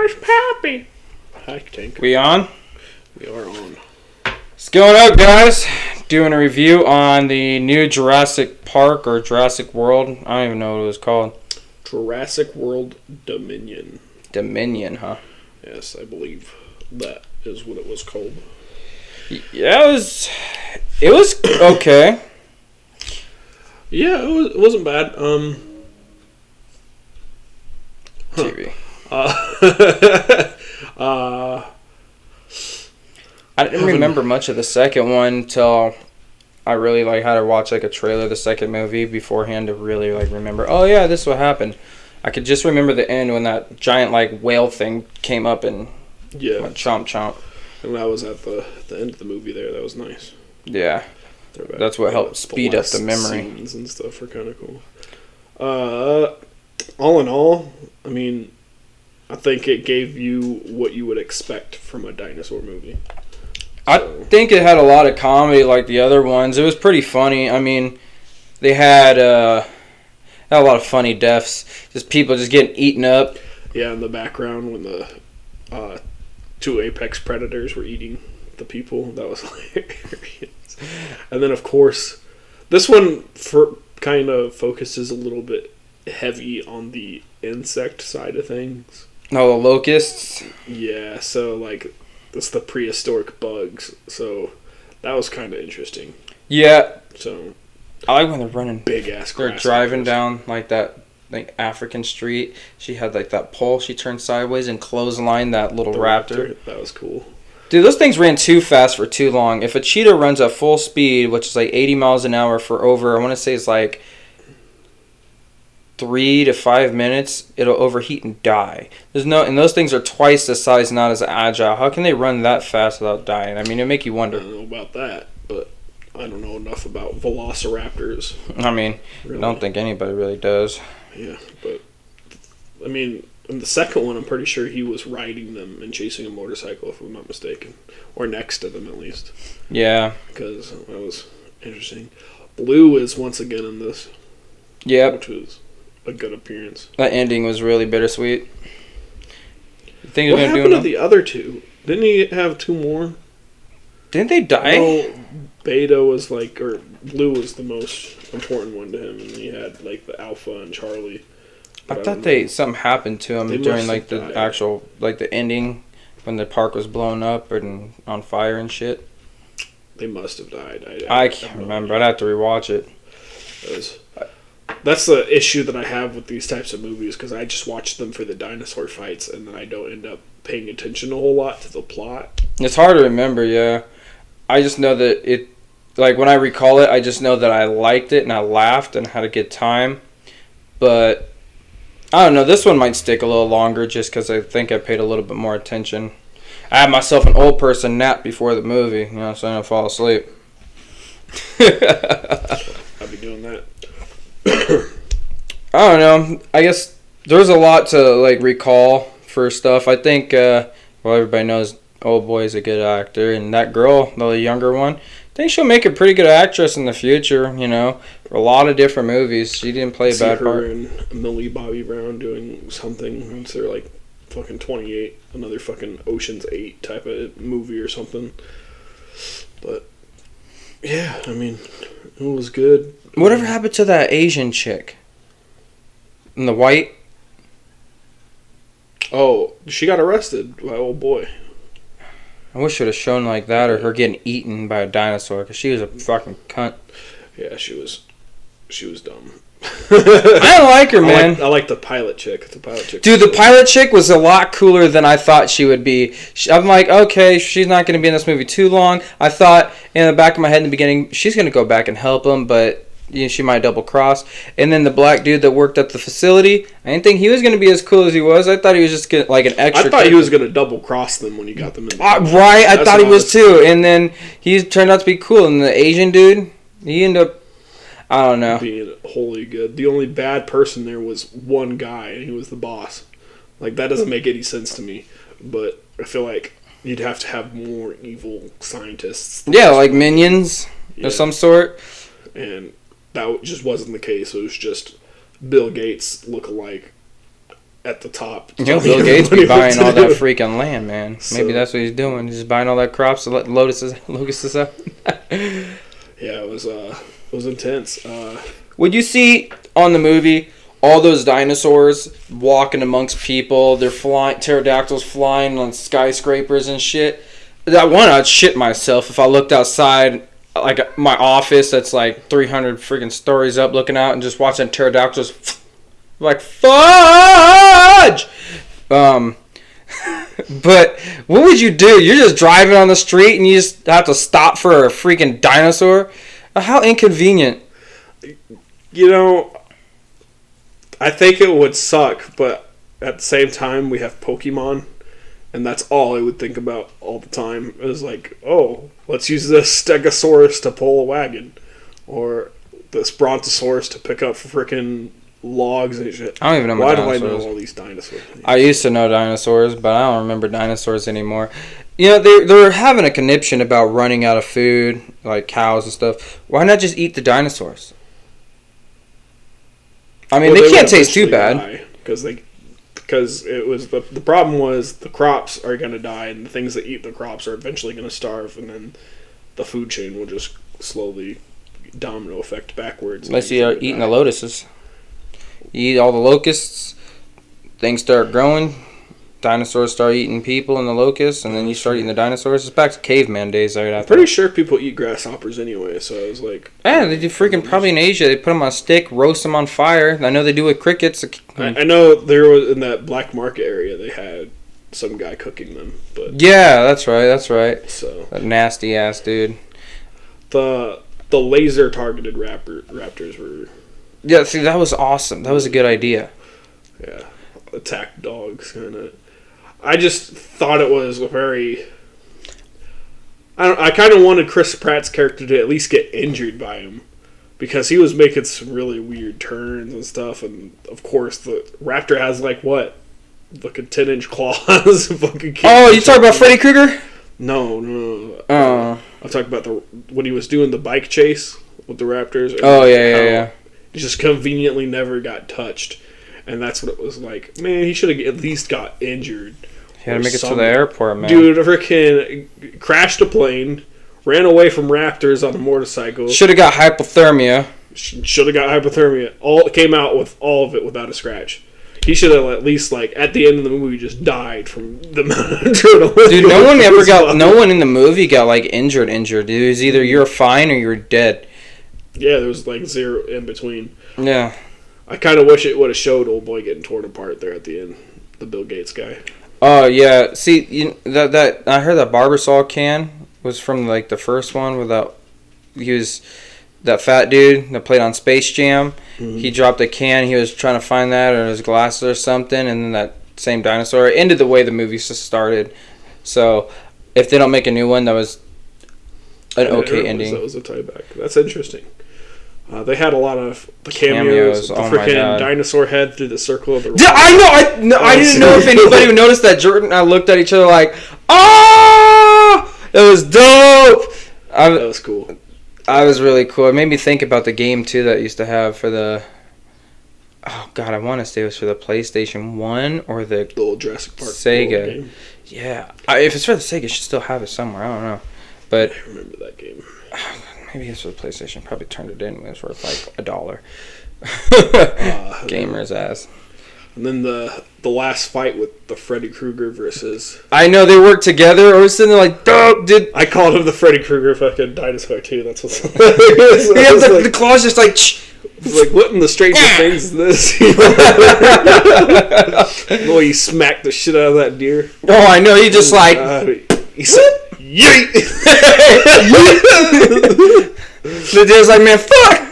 Where's Pappy? Hi, Tank. We on? We are on. What's going up, guys? Doing a review on the new Jurassic Park or Jurassic World. I don't even know what it was called. Jurassic World Dominion. Dominion, huh? Yes, I believe that is what it was called. Yeah, it was okay. Yeah, it wasn't bad. TV. I didn't remember much of the second one until I really had to watch a trailer of the second movie beforehand to really remember. Oh yeah, this is what happened. I could just remember the end when that giant whale thing came up and went chomp chomp. And that was at the end of the movie there. That was nice. Yeah, that's what helped speed up the memory. Scenes and stuff are kind of cool. All in all, I mean, I think it gave you what you would expect from a dinosaur movie. I think it had a lot of comedy like the other ones. It was pretty funny. I mean, they had a lot of funny deaths. Just people just getting eaten up. Yeah, in the background when the two apex predators were eating the people. That was hilarious. And then, of course, this one kind of focuses a little bit heavy on the insect side of things. Oh, the locusts? Yeah, so, it's the prehistoric bugs. So, that was kind of interesting. Yeah. So, I like when they're running. Big-ass They're driving down, that African street. She had, that pole. She turned sideways and clotheslined that little raptor. That was cool. Dude, those things ran too fast for too long. If a cheetah runs at full speed, which is 80 miles an hour for over, I want to say it's 3 to 5 minutes, it'll overheat and die. And those things are twice the size, not as agile. How can they run that fast without dying? I mean, it'd make you wonder. I don't know about that, but I don't know enough about velociraptors. I mean, really. I don't think anybody really does. Yeah, but I mean, in the second one, I'm pretty sure he was riding them and chasing a motorcycle, if I'm not mistaken, or next to them at least. Yeah, because that was interesting. Blue is once again in this. Yep, which was a good appearance. That ending was really bittersweet. You think what happened to the other two? Didn't he have two more? Didn't they die? Well, Beta was or Blue was the most important one to him, and he had the Alpha and Charlie. I thought something happened to him during the actual the ending when the park was blown up and on fire and shit. They must have died. I can't remember. I'd have to rewatch it. That's the issue that I have with these types of movies, because I just watch them for the dinosaur fights, and then I don't end up paying attention a whole lot to the plot. It's hard to remember, yeah. I just know that it, when I recall it, I just know that I liked it and I laughed and had a good time. But I don't know, this one might stick a little longer just because I think I paid a little bit more attention. I had myself an old person nap before the movie, so I don't fall asleep. I'll be doing that. I don't know. I guess there's a lot to recall for stuff. I think everybody knows old boy is a good actor, and that girl, the younger one, I think she'll make a pretty good actress in the future. For a lot of different movies. She didn't play a bad part. Her and Millie Bobby Brown doing something once they're fucking 28, another fucking Ocean's 8 type of movie or something. But yeah, I mean, it was good. Whatever happened to that Asian chick? In the white? Oh, she got arrested by old boy. I wish it would have shown that, or her getting eaten by a dinosaur, because she was a fucking cunt. Yeah, she was dumb. I don't like her, man. I like the pilot chick. Dude, the pilot chick was a lot cooler than I thought she would be. I'm okay, she's not going to be in this movie too long. I thought in the back of my head in the beginning, she's going to go back and help him, but she might double cross. And then the black dude that worked at the facility, I didn't think he was going to be as cool as he was. I thought he was just an extra. I thought he was going to double cross them when he got them in. Right, I thought he was too. And then he turned out to be cool. And the Asian dude, he ended up, I don't know, being wholly good. The only bad person there was one guy, and he was the boss. That doesn't make any sense to me. But I feel like you'd have to have more evil scientists. Yeah, minions of some sort. And that just wasn't the case. It was just Bill Gates look-alike at the top. You know, Bill Gates be buying all that freaking land, man. So, maybe that's what he's doing. He's just buying all that crops to let locusts up. Yeah, it was intense. Would you see on the movie all those dinosaurs walking amongst people? They're flying, pterodactyls flying on skyscrapers and shit. That one, I'd shit myself if I looked outside, like my office that's like 300 freaking stories up, looking out and just watching pterodactyls. Like, fudge! But what would you do? You're just driving on the street and you just have to stop for a freaking dinosaur? How inconvenient. You know, I think it would suck, but at the same time, we have Pokemon, and that's all I would think about all the time. It was like, oh, let's use this Stegosaurus to pull a wagon, or this Brontosaurus to pick up freaking logs and shit. I don't even know Why dinosaurs. do I know all these dinosaurs? I used to know dinosaurs, but I don't remember dinosaurs anymore. You know, they're having a conniption about running out of food, like cows and stuff. Why not just eat the dinosaurs? I mean, they can't taste too bad. Because it was the problem was the crops are going to die, and the things that eat the crops are eventually going to starve, and then the food chain will just slowly domino effect backwards. Unless you are eating the lotuses. You eat all the locusts, things start growing, dinosaurs start eating people and the locusts, and then you start eating the dinosaurs. It's back to caveman days. I'm pretty sure people eat grasshoppers anyway, so I was like... Yeah, they do freaking probably in Asia. They put them on a stick, roast them on fire. I know they do with crickets. I know there was, in that black market area, they had some guy cooking them. But yeah, that's right. So that nasty ass dude. The laser targeted raptors were... Yeah, see, that was awesome. That was a good idea. Yeah, attack dogs, kind of. I just thought it was a very... I kind of wanted Chris Pratt's character to at least get injured by him, because he was making some really weird turns and stuff, and of course the raptor has like what? Fucking 10-inch claws. Fucking oh, you talking about Freddy Krueger? No. Oh. I'm talking about when he was doing the bike chase with the raptors. Oh, yeah. He just conveniently never got touched. And that's what it was like. Man, he should have at least got injured. He had to make it to the airport, man. Dude, freaking crashed a plane, ran away from raptors on a motorcycle. Should have got hypothermia. Should have got hypothermia. Came out with all of it without a scratch. He should have at least, like, at the end of the movie, just died from the amount of adrenaline. Dude, no one in the movie got, like, injured. Dude, it was either you're fine or you're dead. Yeah, there was, like, zero in between. Yeah. I kind of wish it would have showed old boy getting torn apart there at the end. The Bill Gates guy. Oh, yeah. See, that I heard that Barbasol can was from, like, the first one without... He was... That fat dude that played on Space Jam, He dropped a can. He was trying to find that or his glasses or something, and then that same dinosaur. It ended the way the movie started. So if they don't make a new one, that was an okay ending. That was a tieback. That's interesting. They had a lot of the cameos. The freaking dinosaur head through the circle of the room. I didn't know if anybody would notice that. Jordan and I looked at each other like, oh! It was dope! That was cool. I was really cool. It made me think about the game, too, that I used to have for the... Oh, God, I want to say it was for the PlayStation 1 or the old Jurassic Park Sega. Game. Yeah. If it's for the Sega, it should still have it somewhere. I don't know. But I remember that game. Maybe it's for the PlayStation. Probably turned it in when it was worth like $1. Gamer's ass. And then the last fight with the Freddy Krueger versus... I know, they worked together. I was sitting there like, dope, dude. I called him the Freddy Krueger fucking dinosaur, too. That's what's... The claws just like... Like, what in the Stranger Things is this? Boy, he smacked the shit out of that deer. Oh, I know. He just like... he said, yeet! The deer's like, man, fuck!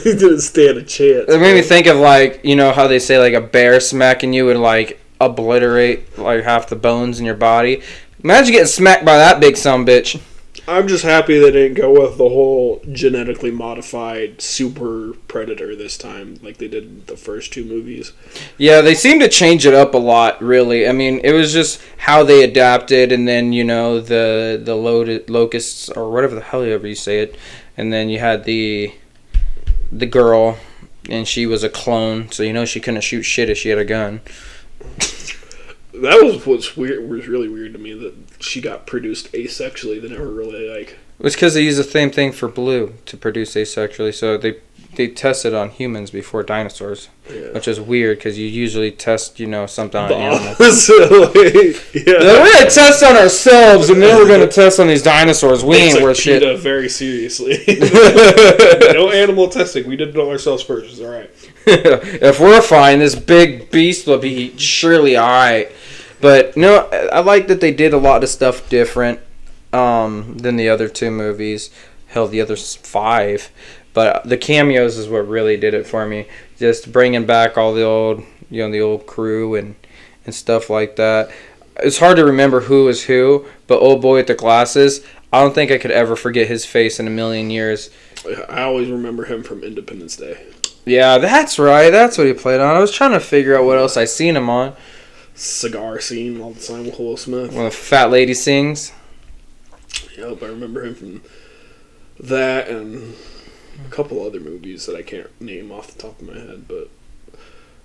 He didn't stand a chance. It made me think of, like, you know how they say, like, a bear smacking you would, like, obliterate, like, half the bones in your body. Imagine getting smacked by that big sumbitch. I'm just happy they didn't go with the whole genetically modified super predator this time, like they did in the first two movies. Yeah, they seem to change it up a lot, really. I mean, it was just how they adapted, and then, you know, the locusts, or whatever the hell ever you say it, and then you had the girl and she was a clone, so she couldn't shoot shit if she had a gun. That was what's weird. Was really weird to me that she got produced asexually. They never really like. It's because they use the same thing for Blue to produce asexually, so they tested on humans before dinosaurs, which is weird because you usually test something on animals. Yeah. We're gonna test on ourselves, and then we're gonna test on these dinosaurs. We ain't worth shit. Very seriously. No animal testing. We did it on ourselves first. It's all right. If we're fine, this big beast will be surely all right. But no, I like that they did a lot of stuff different than the other 2 movies. Hell, the other 5. But the cameos is what really did it for me. Just bringing back all the old, the old crew and stuff like that. It's hard to remember who was who, but old boy with the glasses, I don't think I could ever forget his face in a million years. I always remember him from Independence Day. Yeah, that's right. That's what he played on. I was trying to figure out what else I seen him on. Cigar scene all the time with Will Smith. When the fat lady sings. Yep, I remember him from that and a couple other movies that I can't name off the top of my head, but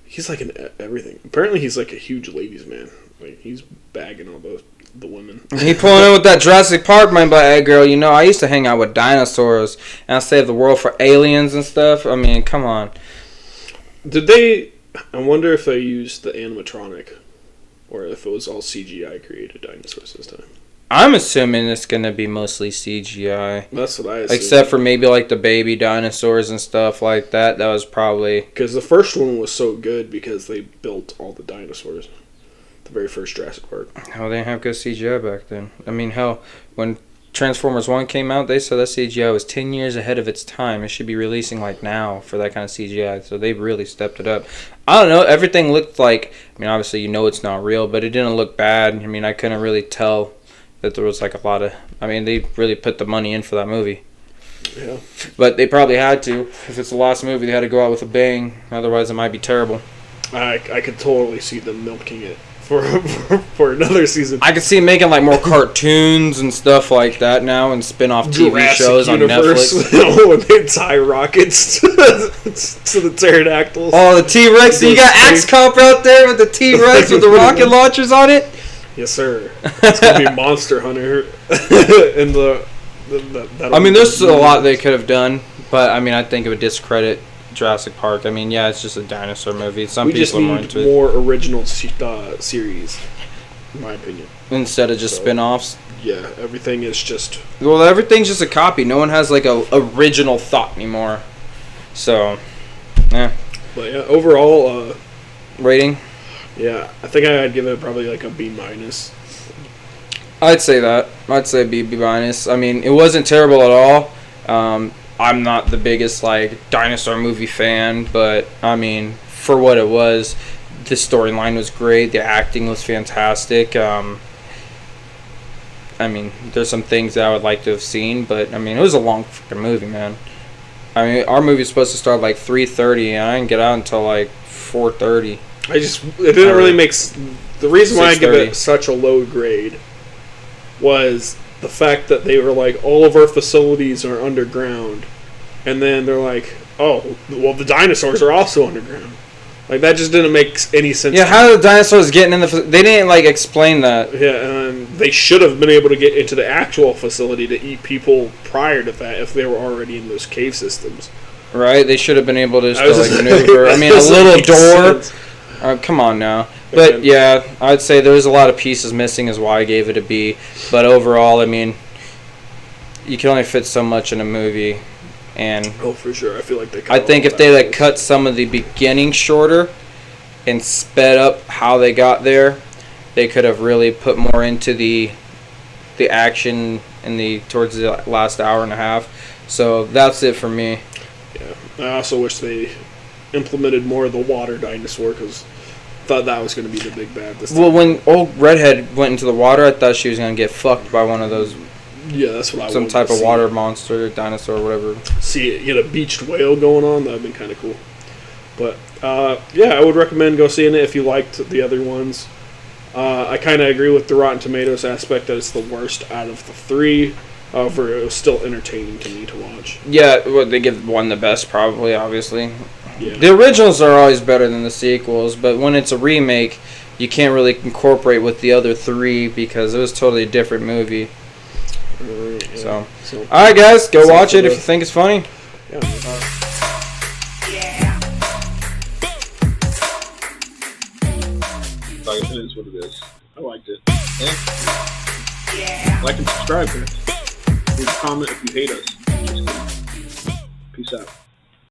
he's like in everything. Apparently he's like a huge ladies man. Like he's bagging all the women. He pulling in with that Jurassic Park man, but hey girl, I used to hang out with dinosaurs and I saved the world for aliens and stuff. I mean, come on. I wonder if they used the animatronic or if it was all CGI created dinosaurs this time. I'm assuming it's going to be mostly CGI. That's what I assume. Except for maybe like the baby dinosaurs and stuff like that. That was probably... Because the first one was so good because they built all the dinosaurs. The very first Jurassic Park. Hell, they didn't have good CGI back then. I mean, hell, when Transformers 1 came out, they said that CGI was 10 years ahead of its time. It should be releasing like now for that kind of CGI. So they really stepped it up. I don't know. Everything looked like... I mean, obviously it's not real, but it didn't look bad. I mean, I couldn't really tell that there was like a lot of... I mean, they really put the money in for that movie. Yeah. But they probably had to. If it's the last movie, they had to go out with a bang. Otherwise, it might be terrible. I could totally see them milking it for another season. I could see them making like more cartoons and stuff like that now and spin-off TV Jurassic shows Universe, on Netflix. When they tie rockets to the pterodactyls. Oh, the T-Rex. You got Axe Cop out there with the T-Rex with the rocket launchers on it? Yes, sir. It's going to be Monster Hunter in the I mean, there's a lot they could have done, but I mean, I think it would discredit Jurassic Park. I mean, yeah, it's just a dinosaur movie. Some people are more into it. We just need more original series, in my opinion. Instead of just spin-offs? Yeah, everything is just... Well, everything's just a copy. No one has, like, a original thought anymore. So, yeah. But, yeah, overall... rating? Yeah, I think I'd give it probably, like, a B-. I'd say that. I'd say B-. I mean, it wasn't terrible at all. I'm not the biggest, like, dinosaur movie fan, but, I mean, for what it was, the storyline was great. The acting was fantastic. I mean, there's some things that I would like to have seen, but, I mean, it was a long freaking movie, man. I mean, our movie was supposed to start like 3:30, and I didn't get out until like 4:30. It didn't really make... The reason why I give it such a low grade was the fact that they were like, all of our facilities are underground. And then they're like, oh, well, the dinosaurs are also underground. Like, that just didn't make any sense. Yeah, how did the dinosaurs get in the... They didn't, like, explain that. Yeah, and they should have been able to get into the actual facility to eat people prior to that if they were already in those cave systems. Right? They should have been able to still, like, maneuver. I mean, a little door... come on now. But, yeah, I'd say there's a lot of pieces missing is why I gave it a B. But overall, I mean, you can only fit so much in a movie. And oh, for sure. I feel like they. I think if they like cut some of the beginning shorter and sped up how they got there, they could have really put more into the action in towards the last hour and a half. So that's it for me. Yeah, I also wish they implemented more of the water dinosaur because I thought that was going to be the big bad this time. Well, when old Redhead went into the water, I thought she was going to get fucked by one of those. Yeah, that's what I some type of water monster, dinosaur, whatever. See, get a beached whale going on. That would have been kind of cool. But, yeah, I would recommend go seeing it if you liked the other ones. I kind of agree with the Rotten Tomatoes aspect that it's the worst out of the three. However, it was still entertaining to me to watch. Yeah, well, they give one the best, probably, obviously. Yeah. The originals are always better than the sequels, but when it's a remake, you can't really incorporate with the other three because it was totally a different movie. Right, yeah. So all right, guys, go watch it if you think it's funny. Yeah. Like, it is what it is. I liked it. Yeah. Like and subscribe, guys. Leave a comment if you hate us. Just kidding. Peace out.